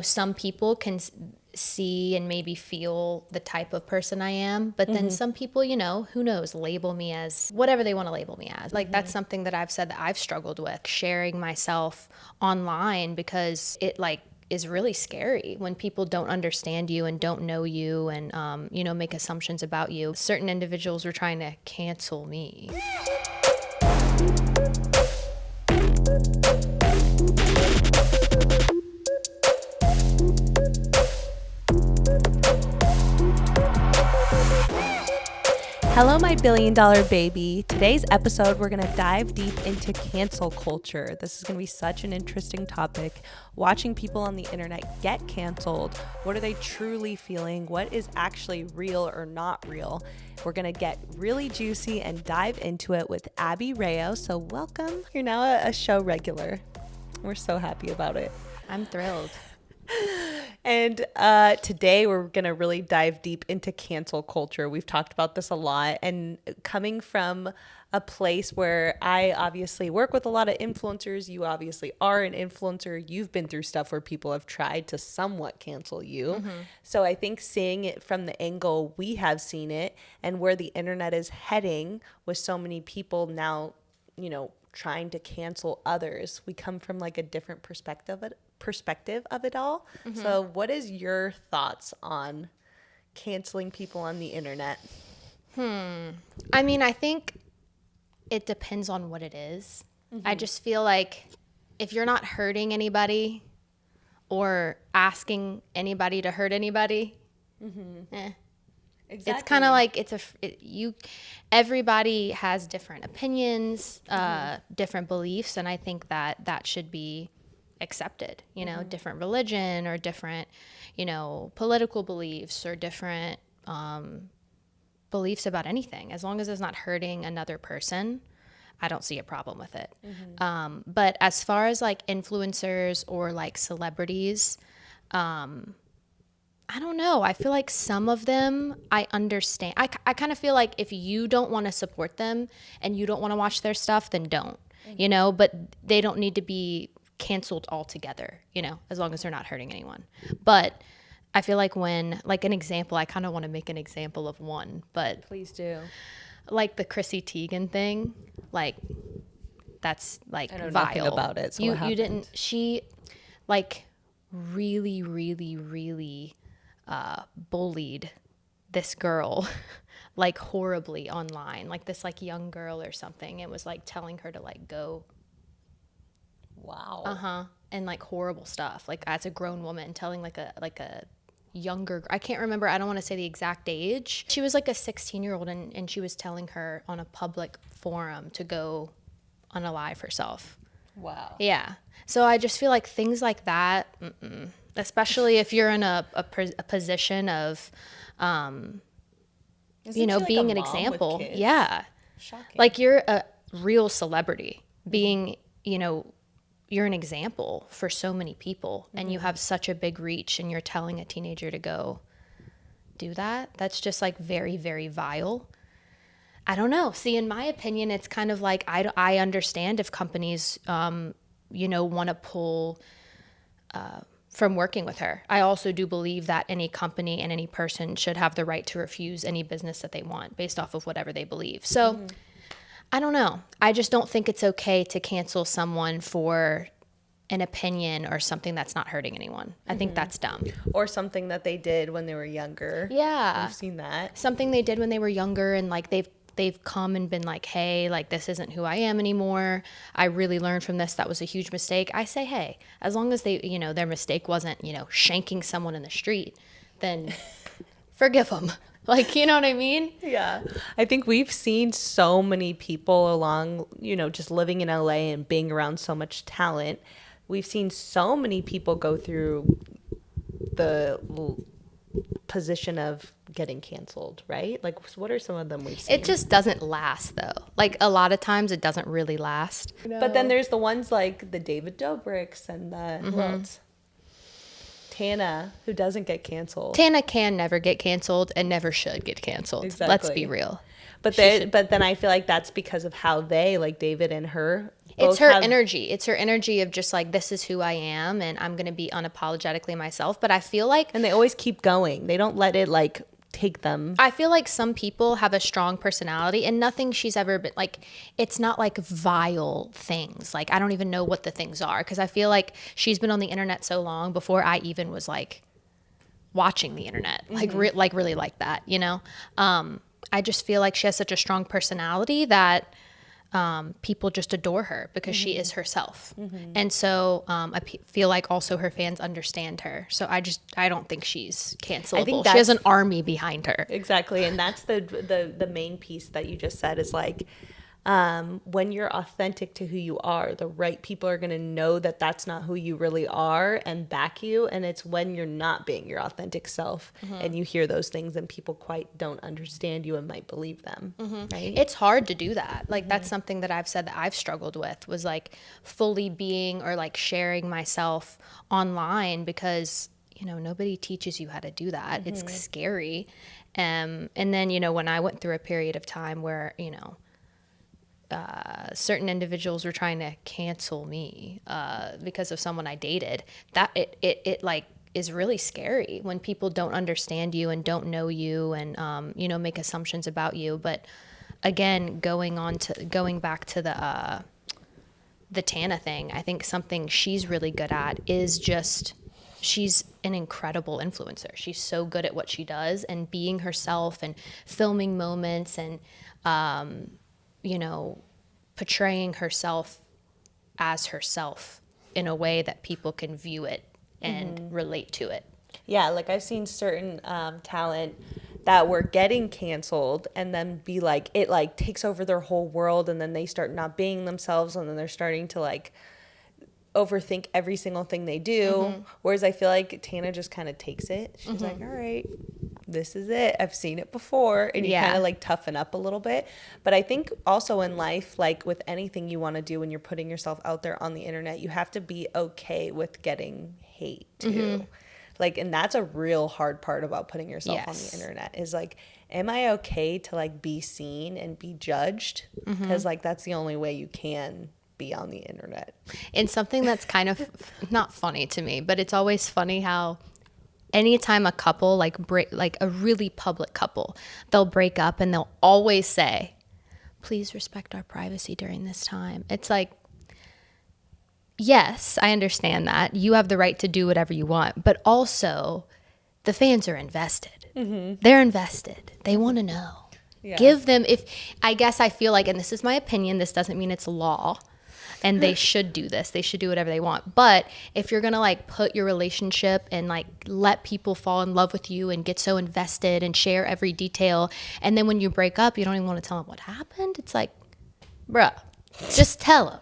some people can see and maybe feel the type of person I am, but then some people, who knows, label me as whatever they want to label me as. Like that's something that I've said that I've struggled with, sharing myself online, because it is really scary when people don't understand you and don't know you and make assumptions about you. Certain individuals were trying to cancel me. Hello, my billion-dollar baby. Today's episode, we're going to dive deep into cancel culture. This is going to be such an interesting topic. Watching people on the internet get canceled. What are they truly feeling? What is actually real or not real? We're going to get really juicy and dive into it with Babie Rayo. So welcome. You're now a show regular. We're so happy about it. I'm thrilled. And today we're going to really dive deep into cancel culture. We've talked about this a lot, and coming from a place where I obviously work with a lot of influencers, you obviously are an influencer, you've been through stuff where people have tried to somewhat cancel you. So I think seeing it from the angle we have seen it and where the internet is heading with so many people now, trying to cancel others, we come from like a different perspective of it all. So what is your thoughts on canceling people on the internet? I mean, I think it depends on what it is. I just feel like if you're not hurting anybody or asking anybody to hurt anybody, Exactly. It's kind of like everybody has different opinions, different beliefs, and I think that should be accepted. Different religion or different, political beliefs or different beliefs about anything. As long as it's not hurting another person, I don't see a problem with it. But as far as like influencers or like celebrities, I don't know. I feel like some of them I understand. I kind of feel like if you don't want to support them and you don't want to watch their stuff, then don't, but they don't need to be canceled altogether, as long as they're not hurting anyone. But I feel like when, like an example, I kind of want to make an example of one, but please do. Like the Chrissy Teigan thing, like that's like I know vile. Nothing about it. So you didn't, she like really, really, really bullied this girl like horribly online, like this like young girl or something. It was like telling her to like go. Wow. And like horrible stuff, like as a grown woman telling like a younger, I can't remember, I don't want to say the exact age. She was like a 16-year-old and she was telling her on a public forum to go unalive herself. Wow. Yeah. So I just feel like things like that, especially if you're in a position of, being an example. Yeah. Shocking. Like you're a real celebrity, being, you're an example for so many people and you have such a big reach and you're telling a teenager to go do that. That's just like very, very vile. I don't know. See, in my opinion, it's kind of like I understand if companies, want to pull from working with her. I also do believe that any company and any person should have the right to refuse any business that they want based off of whatever they believe. So I don't know. I just don't think it's okay to cancel someone for an opinion or something that's not hurting anyone. I think that's dumb. Or something that they did when they were younger. Yeah. We've seen that. Something they did when they were younger and like they've come and been like, hey, like this isn't who I am anymore. I really learned from this. That was a huge mistake. I say, hey, as long as they, their mistake wasn't, shanking someone in the street, then forgive them. Like, you know what I mean? Yeah. I think we've seen so many people along, just living in LA and being around so much talent. We've seen so many people go through the position of getting canceled, right? Like, what are some of them we've seen? It just doesn't last, though. Like, a lot of times it doesn't really last. But then there's the ones like the David Dobrik's and the who else? Tana, who doesn't get canceled. Tana can never get canceled and never should get canceled. Exactly. Let's be real. But then I feel like that's because of how they, like David and her, It's both her have energy. It's her energy of just like, this is who I am and I'm going to be unapologetically myself. But I feel like and they always keep going. They don't let it like take them. I feel like some people have a strong personality and nothing she's ever been like, it's not like vile things. Like, I don't even know what the things are because I feel like she's been on the internet so long before I even was like watching the internet, like, really like that, you know? I just feel like she has such a strong personality that people just adore her because she is herself. And so feel like also her fans understand her. So I don't think she's cancelable. She has an army behind her. Exactly. And that's the main piece that you just said is like, when you're authentic to who you are, the right people are going to know that that's not who you really are and back you. And it's when you're not being your authentic self and you hear those things and people quite don't understand you and might believe them. Right? It's hard to do that. Like that's something that I've said that I've struggled with was like fully being or like sharing myself online because, you know, nobody teaches you how to do that. It's scary. And then, you know, when I went through a period of time where, you know, certain individuals were trying to cancel me because of someone I dated, that it like is really scary when people don't understand you and don't know you and you know, make assumptions about you. But again, going back to the Tana thing, I think something she's really good at is just she's an incredible influencer. She's so good at what she does and being herself and filming moments and you know, portraying herself as herself in a way that people can view it and relate to it. Yeah, like I've seen certain talent that were getting canceled and then be like, it like takes over their whole world and then they start not being themselves and then they're starting to like overthink every single thing they do. Whereas I feel like Tana just kind of takes it. She's like, all right, this is it. I've seen it before. And you kind of like toughen up a little bit. But I think also in life, like with anything you want to do when you're putting yourself out there on the internet, you have to be okay with getting hate too. Like, and that's a real hard part about putting yourself on the internet is like, am I okay to like be seen and be judged? Because like, that's the only way you can be on the internet. And something that's kind of not funny to me, but it's always funny how anytime a couple like a really public couple, they'll break up and they'll always say, please respect our privacy during this time. It's like, yes, I understand that. You have the right to do whatever you want, but also the fans are invested. They're invested. They want to know. Give them, I guess I feel like, and this is my opinion, this doesn't mean it's law, and they should do this. They should do whatever they want. But if you're going to like put your relationship and like let people fall in love with you and get so invested and share every detail, and then when you break up, you don't even want to tell them what happened. It's like, bruh, just tell them.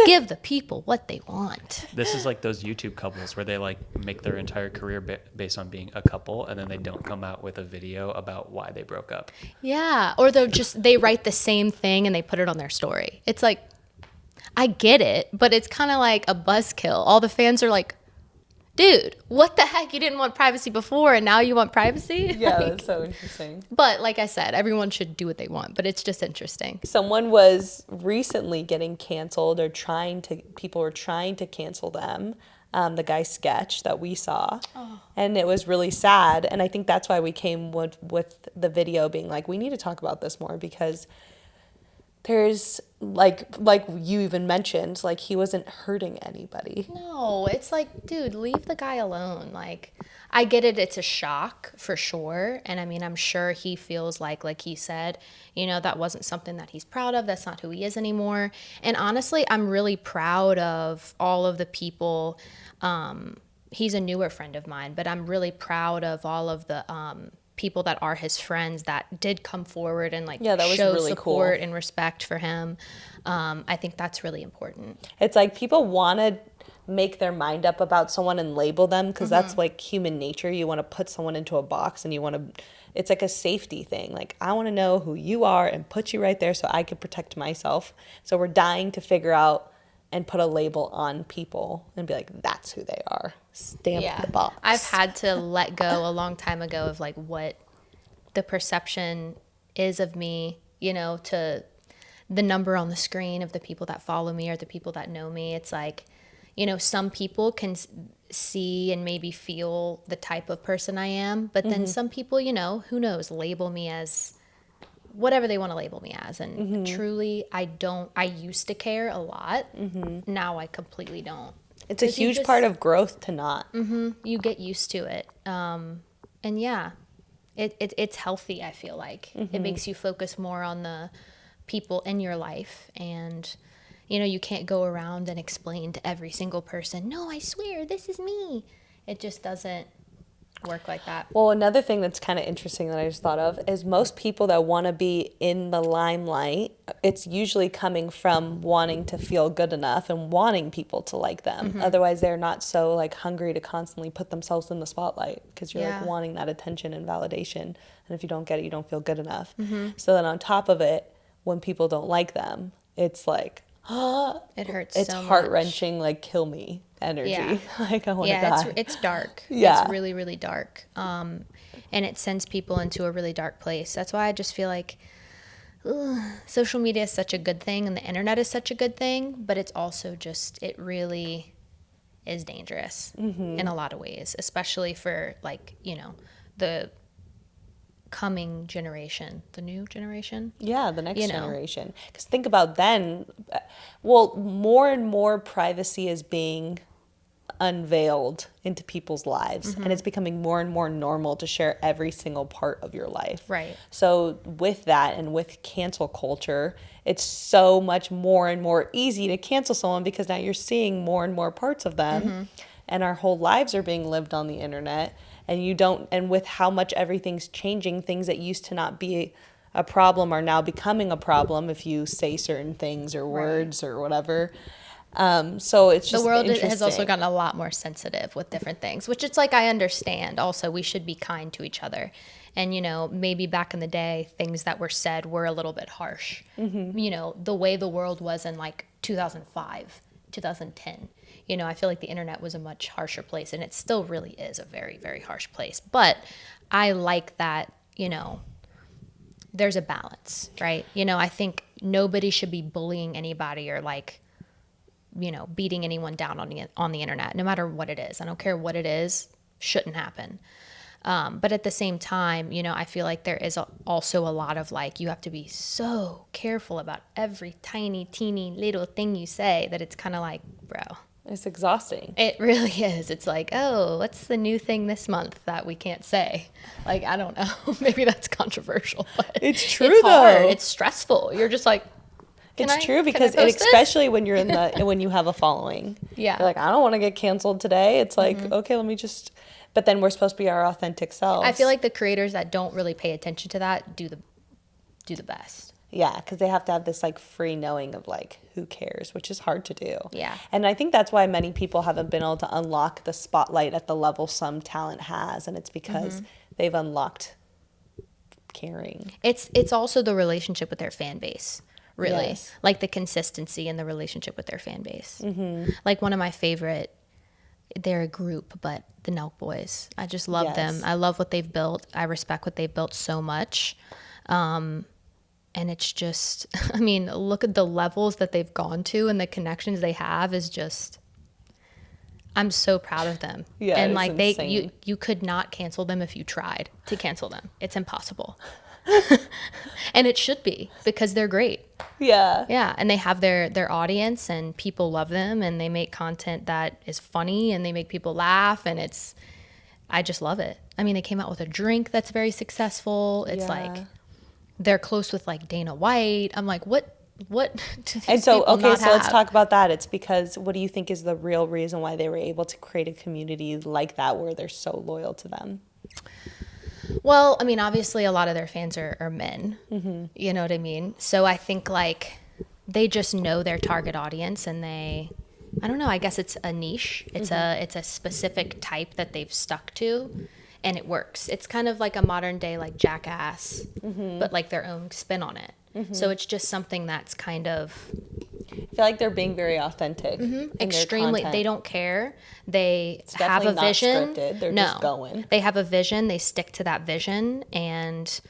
Give the people what they want. This is like those YouTube couples where they like make their entire career based on being a couple and then they don't come out with a video about why they broke up. Yeah. Or they write the same thing and they put it on their story. It's like, I get it, but it's kind of like a buzzkill. All the fans are like, dude, what the heck? You didn't want privacy before and now you want privacy? Yeah, Like, that's so interesting. but like I said, everyone should do what they want, but it's just interesting. Someone was recently getting canceled or people were trying to cancel them. The guy Sketch that we saw. And it was really sad. And I think that's why we came with the video being like, we need to talk about this more because there's like you even mentioned, like he wasn't hurting anybody. No, it's like, dude, leave the guy alone. Like, I get it. It's a shock for sure. And I mean, I'm sure he feels like he said, you know, that wasn't something that he's proud of. That's not who he is anymore. And honestly, I'm really proud of all of the people. He's a newer friend of mine, but I'm really proud of all of the people that are his friends that did come forward and like that was show really support cool. and respect for him. I think that's really important. It's like people want to make their mind up about someone and label them because that's like human nature. You want to put someone into a box and you want to, it's like a safety thing. Like, I want to know who you are and put you right there so I can protect myself. So we're dying to figure out and put a label on people and be like, that's who they are. Stamp the box. I've had to let go a long time ago of like what the perception is of me, you know, to the number on the screen of the people that follow me or the people that know me. It's like, you know, some people can see and maybe feel the type of person I am, but then some people, you know, who knows, label me as whatever they want to label me as. And truly, I used to care a lot. Now I completely don't. It's a huge part of growth to not. You get used to it. And yeah, it's healthy, I feel like. It makes you focus more on the people in your life. And, you know, you can't go around and explain to every single person, no, I swear, this is me. It just doesn't work like that. Well, another thing that's kind of interesting that I just thought of is most people that want to be in the limelight, it's usually coming from wanting to feel good enough and wanting people to like them. Otherwise, they're not so like hungry to constantly put themselves in the spotlight because you're like wanting that attention and validation. And if you don't get it, you don't feel good enough. So then on top of it, when people don't like them, it's like, it hurts. It's so heart-wrenching, like kill me energy. Yeah. Like I want to die. It's dark. Yeah. It's really, really dark. And it sends people into a really dark place. That's why I just feel like social media is such a good thing and the internet is such a good thing, but it's also just, it really is dangerous in a lot of ways, especially for like, you know, the coming generation, the new generation. Yeah, the next You know. generation. Because think about then, well, more and more privacy is being unveiled into people's lives. And it's becoming more and more normal to share every single part of your life. Right. So with that and with cancel culture, it's so much more and more easy to cancel someone because now you're seeing more and more parts of them. And our whole lives are being lived on the internet. And with how much everything's changing, things that used to not be a problem are now becoming a problem if you say certain things or words or whatever. So it's just the world has also interesting. gotten a lot more sensitive with different things, which it's like, I understand. Also, we should be kind to each other. And, you know, maybe back in the day, things that were said were a little bit harsh. You know, the way the world was in like 2005, 2010. You know, I feel like the internet was a much harsher place, and it still really is a very, very harsh place. But I like that, you know, there's a balance, right? You know, I think nobody should be bullying anybody or like, you know, beating anyone down on the internet, no matter what it is. I don't care what it is, shouldn't happen. But at the same time, you know, I feel like there is also a lot of like, you have to be so careful about every tiny, teeny little thing you say that it's kind of like, bro. It's exhausting. It really is. It's like, oh, what's the new thing this month that we can't say? Like, I don't know. Maybe that's controversial, but It's true, it's hard. though. It's stressful. You're just like, It's true because can I post this? especially when you're when you have a following. Yeah. You're like, I don't want to get canceled today. It's like, okay, let me just. But then we're supposed to be our authentic selves. I feel like the creators that don't really pay attention to that do the best. Yeah, because they have to have this like free knowing of like who cares, which is hard to do. Yeah. And I think that's why many people haven't been able to unlock the spotlight at the level some talent has, and it's because they've unlocked caring. It's also the relationship with their fan base, really. Yes. Like the consistency in the relationship with their fan base. Like one of my favorite, they're a group, but the Nelk Boys. I just love Yes. them. I love what they've built. I respect what they've built so much. And it's just, I mean, look at the levels that they've gone to and the connections they have is just, I'm so proud of them. Yeah, and it's like insane. you could not cancel them if you tried to cancel them. It's impossible. And it should be because they're great. Yeah. Yeah, and they have their audience and people love them and they make content that is funny and they make people laugh and I just love it. I mean, they came out with a drink that's very successful. It's like they're close with like Dana White. I'm like, what do these And so, people okay, not so let's have? talk about that. It's because what do you think is the real reason why they were able to create a community like that where they're so loyal to them? Well, I mean, obviously a lot of their fans are men. You know what I mean? So I think like they just know their target audience and I don't know, I guess it's a niche. It's a specific type that they've stuck to and it works. It's kind of like a modern day like Jackass, but like their own spin on it. So it's just something that's kind of I feel like they're being very authentic. In extremely, their they content. don't care. They It's have a definitely not vision. scripted. They're no, just going. They have a vision. They stick to that vision and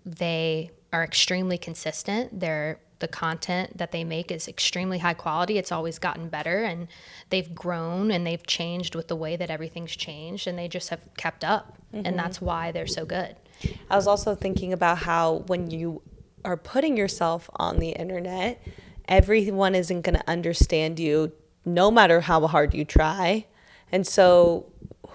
they are extremely consistent. The content that they make is extremely high quality. It's always gotten better, and they've grown and they've changed with the way that everything's changed, and they just have kept up. And that's why they're so good. I was also thinking about how when you are putting yourself on the internet, everyone isn't going to understand you no matter how hard you try. And so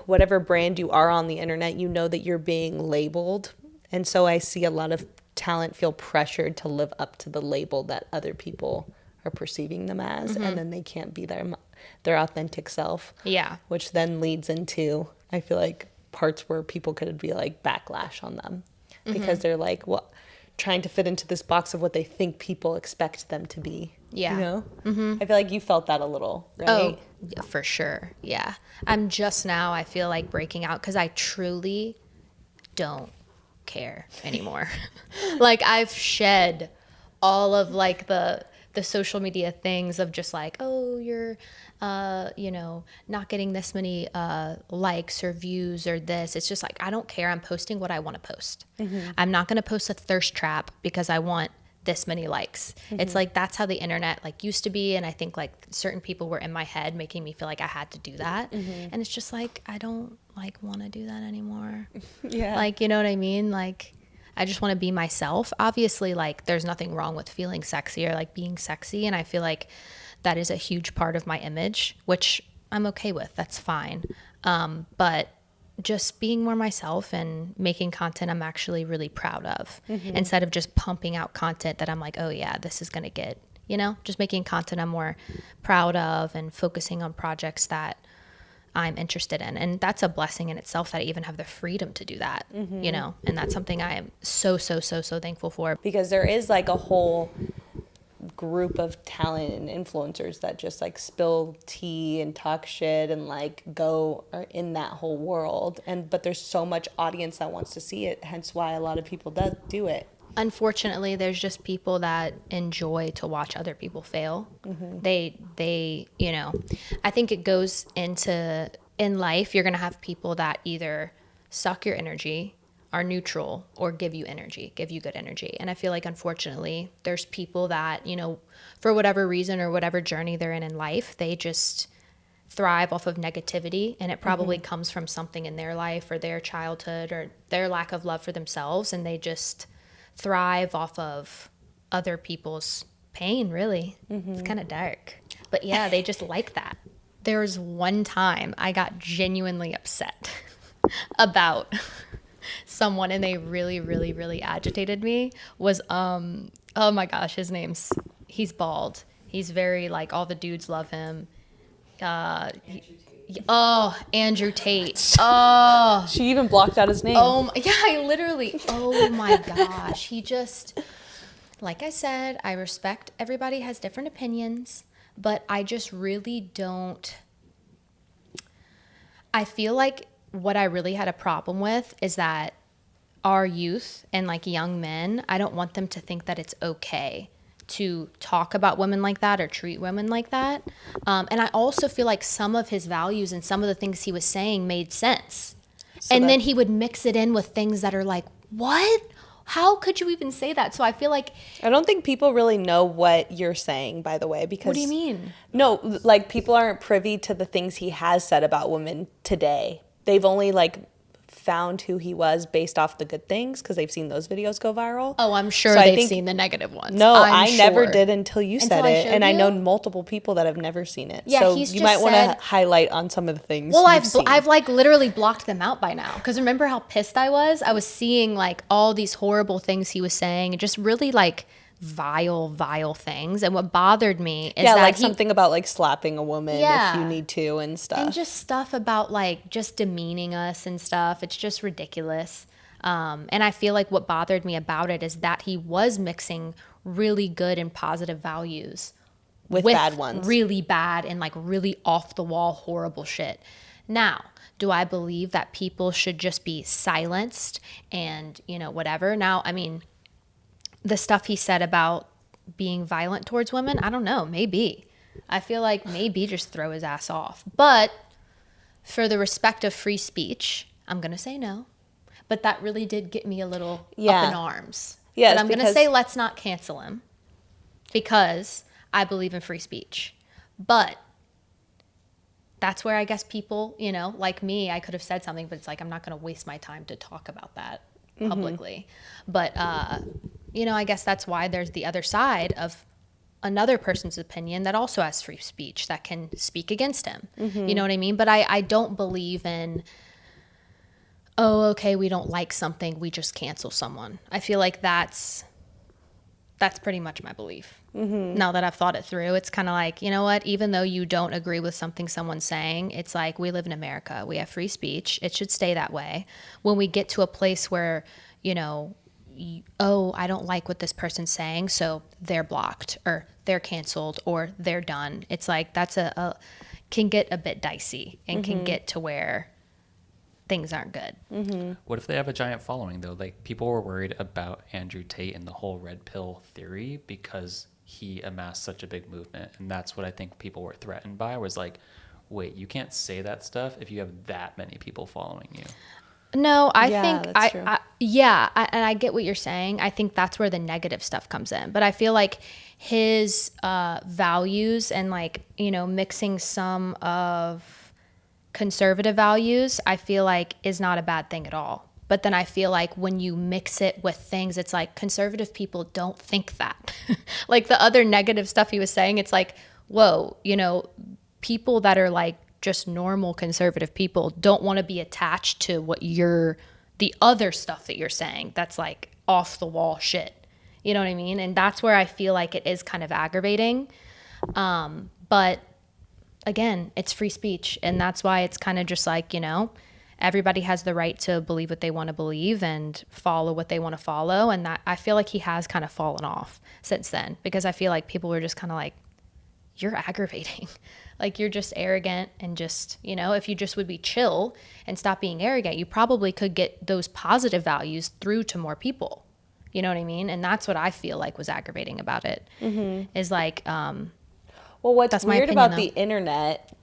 whatever brand you are on the internet, you know that you're being labeled. And so I see a lot of talent feel pressured to live up to the label that other people are perceiving them as, and then they can't be their authentic self. Yeah. Which then leads into, I feel like, parts where people could be like backlash on them because they're like, well, trying to fit into this box of what they think people expect them to be. Yeah. You know? I feel like you felt that a little, right? Oh, yeah, for sure. Yeah. I'm just now, I feel like breaking out because I truly don't care anymore. Like, I've shed all of like the social media things of just like, oh, you're not getting this many likes or views or this. It's just like, I don't care. I'm posting what I want to post. I'm not going to post a thirst trap because I want this many likes. It's like, that's how the internet like used to be, and I think like certain people were in my head making me feel like I had to do that. And it's just like, I don't like want to do that anymore. Yeah. Like, you know what I mean? Like, I just want to be myself. Obviously, like, there's nothing wrong with feeling sexy or like being sexy, and I feel like that is a huge part of my image, which I'm okay with. That's fine. But just being more myself and making content I'm actually really proud of, instead of just pumping out content that I'm like, oh yeah, this is going to get, just making content I'm more proud of and focusing on projects that I'm interested in. And that's a blessing in itself that I even have the freedom to do that, and that's something I am so thankful for. Because there is like a whole group of talent and influencers that just like spill tea and talk shit and like are in that whole world, but there's so much audience that wants to see it, hence why a lot of people do it. Unfortunately, there's just people that enjoy to watch other people fail. They I think it goes into, in life, you're gonna have people that either suck your energy, are neutral, or give you good energy. And I feel like, unfortunately, there's people that, for whatever reason or whatever journey they're in life, they just thrive off of negativity, and it probably comes from something in their life or their childhood or their lack of love for themselves, and they just thrive off of other people's pain, really. It's kind of dark. But yeah, they just like that. There was one time I got genuinely upset about someone, and they really agitated me. Was oh my gosh, he's bald. He's very like, all the dudes love him. Andrew Tate. Oh, She even blocked out his name. oh yeah, oh my gosh. He just, like I said, I respect everybody has different opinions, but I just really don't. I feel like what I really had a problem with is that our youth and like young men, I don't want them to think that it's okay to talk about women like that or treat women like that. And I also feel like some of his values and some of the things he was saying made sense. And then he would mix it in with things that are like, what? How could you even say that? So I feel like, I don't think people really know what you're saying, by the way, because... what do you mean? No, like, people aren't privy to the things he has said about women today. They've only like found who he was based off the good things because they've seen those videos go viral. Oh, I'm sure So I they've think- seen the negative ones. No, I'm I never sure. did until you Until said I it, showed and I know you? multiple people that have never seen it. Yeah, so he's you just might want said- to highlight on some of the things. Well, you've seen. I've like literally blocked them out by now. Because remember how pissed I was? I was seeing like all these horrible things he was saying, and just really like vile things. And what bothered me is yeah, that like he, something about like slapping a woman Yeah. if you need to and stuff. and just stuff about like just demeaning us and stuff. It's just ridiculous. And I feel like what bothered me about it is that he was mixing really good and positive values with bad ones. really bad and like really off the wall horrible shit. Now, do I believe that people should just be silenced and whatever? Now, I mean, the stuff he said about being violent towards women, I don't know, maybe. I feel like maybe just throw his ass off. But for the respect of free speech, I'm gonna say no. But that really did get me a little up in arms. Yes, but I'm going to because- say let's not cancel him because I believe in free speech. But that's where I guess people, you know, like me, I could have said something, but it's like I'm not going to waste my time to talk about that publicly. But, you know, I guess that's why there's the other side of another person's opinion that also has free speech that can speak against him. You know what I mean? But I don't believe in, oh, okay, we don't like something, we just cancel someone. I feel like that's pretty much my belief. Now that I've thought it through, it's kind of like, you know what, even though you don't agree with something someone's saying, it's like we live in America. We have free speech. It should stay that way. When we get to a place where, you know, oh, I don't like what this person's saying, so they're blocked or they're canceled or they're done. It's like that's can get a bit dicey and can get to where things aren't good. What if they have a giant following though? Like people were worried about Andrew Tate and the whole red pill theory because he amassed such a big movement, and that's what I think people were threatened by, was like, wait, you can't say that stuff if you have that many people following you. No, I Yeah, think that's true. and I get what you're saying. I think that's where the negative stuff comes in. But I feel like his values and like, you know, mixing some of conservative values, I feel like is not a bad thing at all. But then I feel like when you mix it with things, it's like conservative people don't think that. Like the other negative stuff he was saying, it's like, whoa, you know, people that are like just normal conservative people don't want to be attached to what the other stuff that you're saying that's like off the wall shit. You know what I mean? And that's where I feel like it is kind of aggravating. But again, it's free speech. And that's why it's kind of just like, you know, everybody has the right to believe what they want to believe and follow what they want to follow. And that I feel like he has kind of fallen off since then, because I feel like people were just kind of like, you're aggravating. Like you're just arrogant, and just, you know, if you just would be chill and stop being arrogant, you probably could get those positive values through to more people. You know what I mean? And that's what I feel like was aggravating about it. Is like, Well, what's That's my weird opinion, about the internet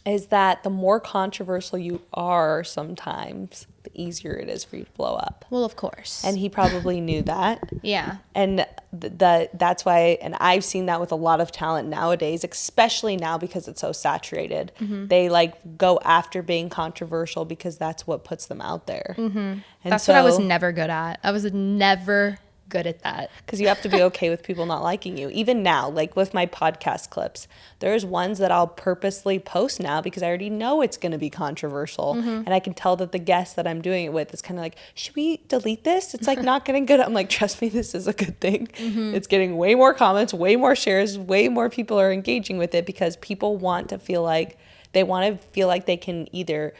is that the more controversial you are sometimes, the easier it is for you to blow up. well, of course. And he probably knew that. yeah. And that's why, and I've seen that with a lot of talent nowadays, especially now because it's so saturated. They like go after being controversial because that's what puts them out there. And That's what I was never good at. I was never good at that. because you have to be okay with people not liking you. Even now, like with my podcast clips, there's ones that I'll purposely post now because I already know it's going to be controversial. And I can tell that the guest that I'm doing it with is kind of like, should we delete this? It's like not getting good. I'm like, trust me, this is a good thing. It's getting way more comments, way more shares, way more people are engaging with it because people want to feel like they can either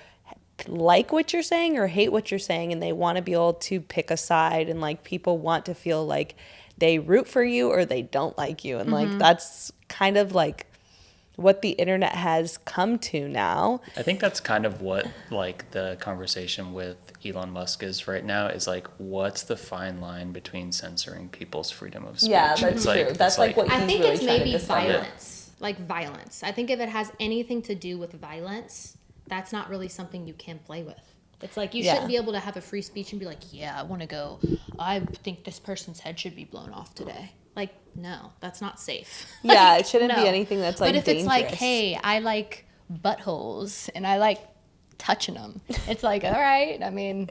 like what you're saying or hate what you're saying, and they want to be able to pick a side, and like people want to feel like they root for you or they don't like you, and like that's kind of like what the internet has come to now. I think that's kind of what like the conversation with Elon Musk is right now, is like, what's the fine line between censoring people's freedom of speech? Yeah, that's It's true. like, That's it's like what I he's think really it's trying to maybe decide. violence. Like violence. I think if it has anything to do with violence, that's not really something you can play with. It's like you shouldn't be able to have a free speech and be like, yeah, I think this person's head should be blown off today. Like, no, that's not safe. Yeah, Like, it shouldn't be no. anything that's like But if dangerous. it's like, hey, I like buttholes and I like touching them, it's like, all right, I mean,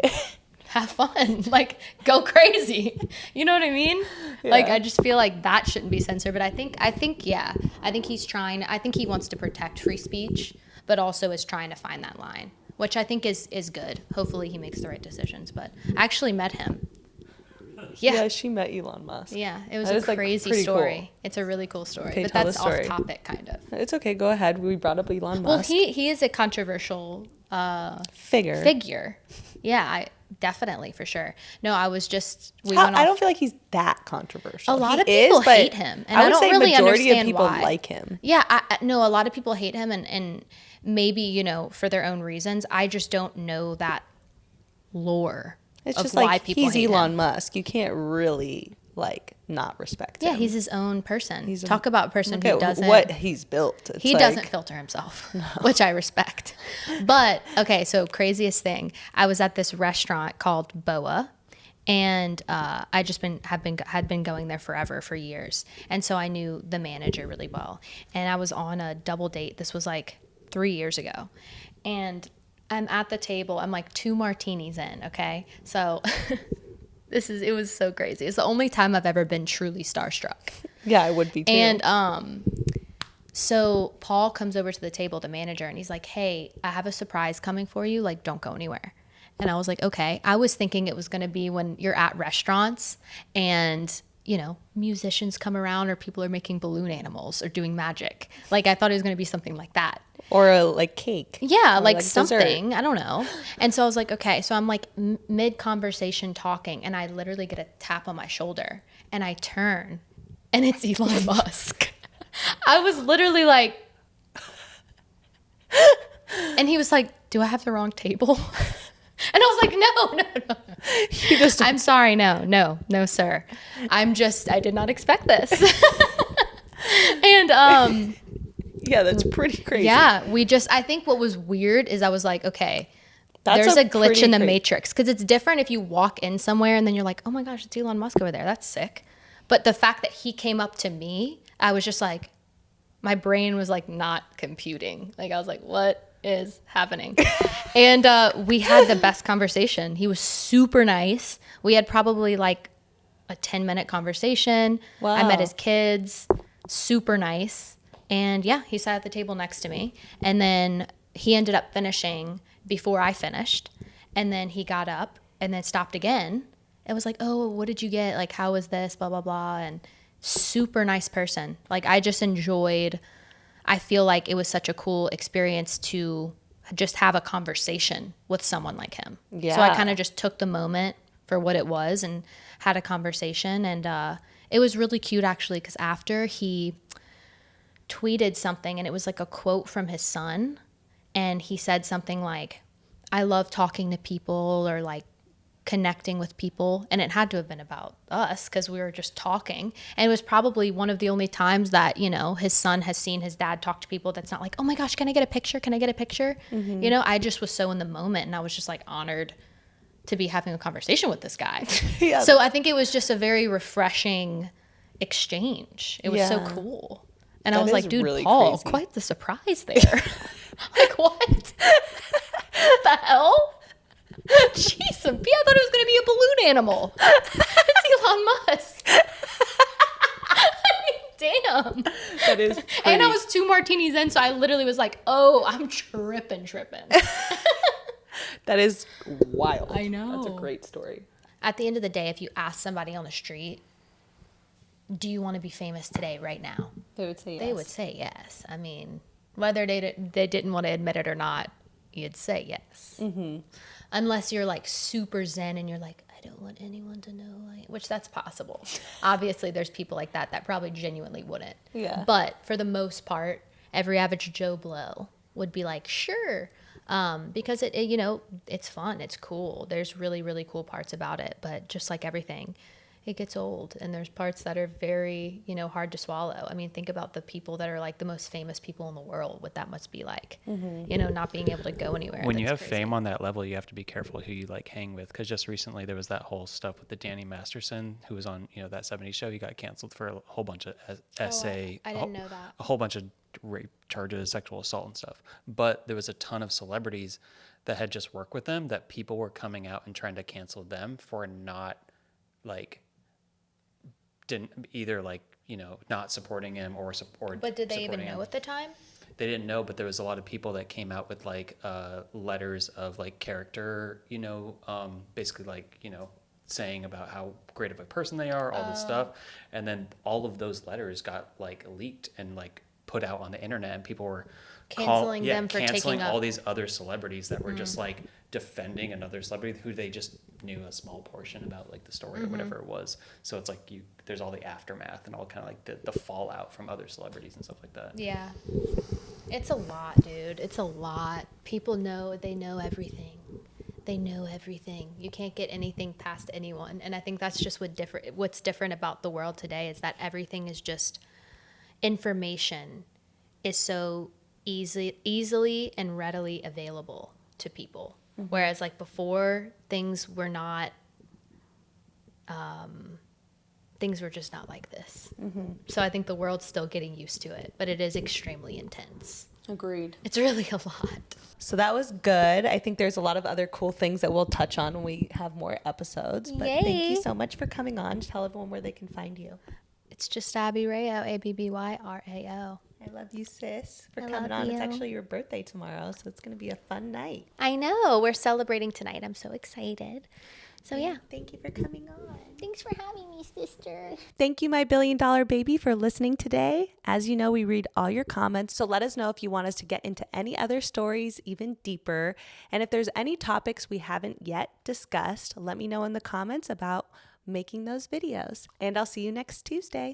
have fun, like go crazy. You know what I mean? Like, I just feel like that shouldn't be censored. But I think he wants to protect free speech, but also is trying to find that line, which I think is good. Hopefully he makes the right decisions. But I actually met him. Yeah, she met Elon Musk. Yeah, it was That a is, like, crazy pretty story. cool. It's a really cool story, Okay, but tell that's the story. off topic, kind of. It's okay. Go ahead. We brought up Elon Well, Musk. he is a controversial figure. Yeah, definitely, for sure. No, I was just went off. I don't feel like he's that controversial. A lot He of people is, but hate him, and I I would don't say really majority of understand people why. like him. Yeah, no, a lot of people hate him, and maybe, you know, for their own reasons. I just don't know that lore It's of just why like people he's hate Elon him. Musk. You can't really like not respect him. Yeah, he's his own person. He's a- Talk about a person Look who at doesn't. what he's built. It's He like- doesn't filter himself, which I respect. But okay, so craziest thing. I was at this restaurant called Boa, And I just had been going there forever, for years. And so I knew the manager really well. And I was on a double date. This was like 3 years ago. And I'm at the table. I'm like 2 martinis in, okay? So it was so crazy. It's the only time I've ever been truly starstruck. Yeah, I would be too. And so Paul comes over to the table, the manager, and he's like, hey, I have a surprise coming for you. Like, don't go anywhere. And I was like, okay. I was thinking it was going to be when you're at restaurants and, you know, musicians come around or people are making balloon animals or doing magic. Like, I thought it was going to be something like that. Or a like cake. Yeah, or like something. Dessert. I don't know. And so I was like, okay. So I'm like mid-conversation talking, and I literally get a tap on my shoulder. And I turn, and it's Elon Musk. I was literally like, and he was like, do I have the wrong table? And I was like, no. I'm sorry. No, sir. I did not expect this. And, yeah, that's pretty crazy. yeah, I think what was weird is I was like, okay, That's there's a glitch pretty in the crazy. matrix. Cause it's different if you walk in somewhere and then you're like, oh my gosh, it's Elon Musk over there. That's sick. But the fact that he came up to me, I was just like, my brain was like not computing. Like I was like, what is happening? And we had the best conversation. He was super nice. We had probably like a 10-minute conversation. Wow. I met his kids, super nice. And yeah, he sat at the table next to me. And then he ended up finishing before I finished. And then he got up and then stopped again. It was like, oh, what did you get? Like, how was this? Blah, blah, blah. And super nice person. Like, I feel like it was such a cool experience to just have a conversation with someone like him. Yeah. So I kind of just took the moment for what it was and had a conversation. And it was really cute, actually, because after he tweeted something, and it was like a quote from his son. And he said something like, I love talking to people, or like connecting with people. And it had to have been about us because we were just talking. And it was probably one of the only times that, you know, his son has seen his dad talk to people that's not like, oh my gosh, can I get a picture? Can I get a picture? Mm-hmm. You know, I just was so in the moment, and I was just like honored to be having a conversation with this guy. Yeah. So I think it was just a very refreshing exchange. It was so Yeah. cool. And I That was is like, dude, really Paul, crazy. quite the surprise there. Like, what? The hell? Jeez, I thought it was going to be a balloon animal. It's Elon Musk. I mean, damn. That is And I pretty- was 2 martinis in, so I literally was like, oh, I'm tripping. That is wild. I know. That's a great story. At the end of the day, if you ask somebody on the street, do you want to be famous today, right now? They would say yes. They would say yes. I mean, whether they didn't want to admit it or not, you'd say yes. Mm-hmm. Unless you're like super zen and you're like, I don't want anyone to know, which that's possible. Obviously, there's people like that probably genuinely wouldn't. Yeah. But for the most part, every average Joe Blow would be like, sure. Because it, you know, it's fun. It's cool. There's really, really cool parts about it. But just like everything, it gets old, and there's parts that are very, you know, hard to swallow. I mean, think about the people that are like the most famous people in the world, what that must be like, you know, not being able to go anywhere. When you That's have crazy. fame on that level, you have to be careful who you like hang with. Because just recently there was that whole stuff with the Danny Masterson, who was on, you know, that 70s show. He got canceled for a whole bunch of essay. I didn't know that. A whole bunch of rape charges, sexual assault and stuff. But there was a ton of celebrities that had just worked with them that people were coming out and trying to cancel them for not like, didn't either like, you know, not supporting him or support. But did they even supporting know him. at the time? They didn't know, but there was a lot of people that came out with like letters of like character, you know, basically like, you know, saying about how great of a person they are, all this stuff. And then all of those letters got like leaked and like put out on the internet, and people were Canceling them for canceling taking all up. these other celebrities that were just like defending another celebrity who they just knew a small portion about like the story or whatever it was. So it's like there's all the aftermath and all kind of like the fallout from other celebrities and stuff like that. Yeah. It's a lot, dude. It's a lot. People know, they know everything. They know everything. You can't get anything past anyone. And I think that's just what's different about the world today, is that everything is just, information is so easily and readily available to people. Whereas like before, things were not things were just not like this. So I think the world's still getting used to it, but it is extremely intense. Agreed. It's really a lot. So that was good. I think there's a lot of other cool things that we'll touch on when we have more episodes. But thank you so much for coming on. Tell everyone where they can find you. It's just Abby Rayo, ABBYRAO. I love you, sis, for I coming love on. It's you. actually your birthday tomorrow, so it's going to be a fun night. I know. We're celebrating tonight. I'm so excited. So yeah. Thank you for coming on. Thanks for having me, sister. Thank you, my $1 billion baby, for listening today. As you know, we read all your comments, so let us know if you want us to get into any other stories even deeper. And if there's any topics we haven't yet discussed, let me know in the comments about making those videos. And I'll see you next Tuesday.